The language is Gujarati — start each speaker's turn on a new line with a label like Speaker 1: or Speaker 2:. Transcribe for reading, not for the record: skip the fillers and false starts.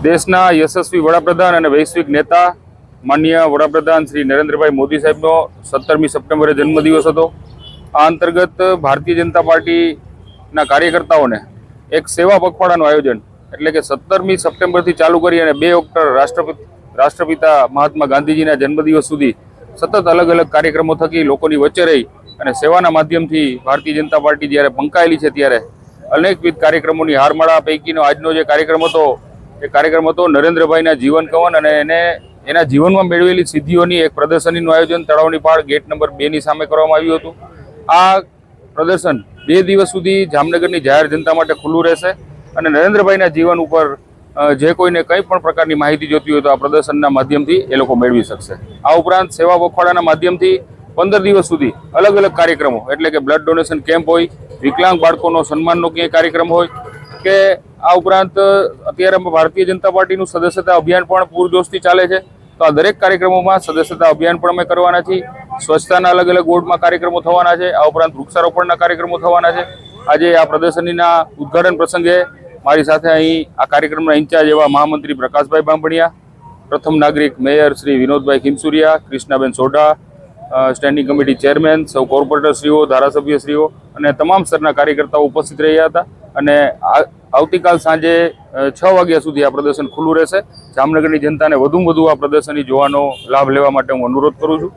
Speaker 1: દેશના યશસ્વી વડાપ્રધાન અને વૈશ્વિક નેતા માનનીય વડાપ્રધાન શ્રી નરેન્દ્રભાઈ મોદી સાહેબનો 17મી સપ્ટેમ્બરે જન્મદિવસ હતો। આ અંતર્ગત ભારતીય જનતા પાર્ટીના કાર્યકર્તાઓને એક સેવા પખવાડાનું આયોજન એટલે કે 17મી સપ્ટેમ્બરથી ચાલુ કરી અને 2 ઓક્ટોબર રાષ્ટ્રપિતા મહાત્મા ગાંધીજીના જન્મદિવસ સુધી સતત અલગ અલગ કાર્યક્રમો થકી લોકોની વચ્ચે રહી અને સેવાના માધ્યમથી ભારતીય જનતા પાર્ટી જ્યારે પંકાયેલી છે ત્યારે અનેકવિધ કાર્યક્રમોની હારમાળા પૈકીનો આજનો જે કાર્યક્રમ હતો એ કાર્યક્રમ હતો નરેન્દ્રભાઈના જીવન કવન અને એના જીવનમાં મેળવેલી સિદ્ધિઓની એક પ્રદર્શનીનું આયોજન તળાવની પાળ ગેટ નંબર 2ની સામે કરવામાં આવ્યું હતું। આ પ્રદર્શન 2 દિવસ સુધી જામનગરની જાહેર જનતા માટે ખુલ્લું રહેશે અને નરેન્દ્રભાઈના જીવન ઉપર જે કોઈને કંઈ પણ પ્રકારની માહિતી જોતી હોય તો આ પ્રદર્શનના માધ્યમથી એ લોકો મેળવી શકશે। આ ઉપરાંત સેવા પખવાડાના માધ્યમથી 15 દિવસ સુધી અલગ અલગ કાર્યક્રમો એટલે કે બ્લડ ડોનેશન કેમ્પ હોય, વિકલાંગ બાળકોનો સન્માનનો ક્યાંય કાર્યક્રમ હોય કે આ ઉપરાંત અત્યારે ભારતીય જનતા પાર્ટીનું સદસ્યતા અભિયાન પણ પૂરજોશથી ચાલે છે। તો આ દરેક કાર્યક્રમોમાં સદસ્યતા અભિયાન પણ અમે કરવાના છીએ। સ્વચ્છતાના અલગ અલગ વોર્ડમાં કાર્યક્રમો થવાના છે। આ ઉપરાંત વૃક્ષારોપણના કાર્યક્રમો થવાના છે। આજે આ પ્રદર્શનીના ઉદ્ઘાટન પ્રસંગે મારી સાથે અહીં આ કાર્યક્રમના ઇન્ચાર્જ એવા મહામંત્રી પ્રકાશભાઈ બાંભણિયા, પ્રથમ નાગરિક mayor Shri Vinodbhai Khimsuriya, Krishnaben Sodha, standing committee chairman, સૌ કોર્પોરેટરશ્રીઓ, ધારાસભ્યશ્રીઓ અને તમામ સ્તરના કાર્યકર્તાઓ ઉપસ્થિત રહ્યા હતા અને આવતીકાલ સાંજે 6 વાગ્યા સુધી આ પ્રદર્શન ખુલ્લું રહેશે। જામનગરની જનતાને વધુમાં વધુ આ પ્રદર્શની જોવાનો લાભ લેવા માટે હું અનુરોધ કરું છું।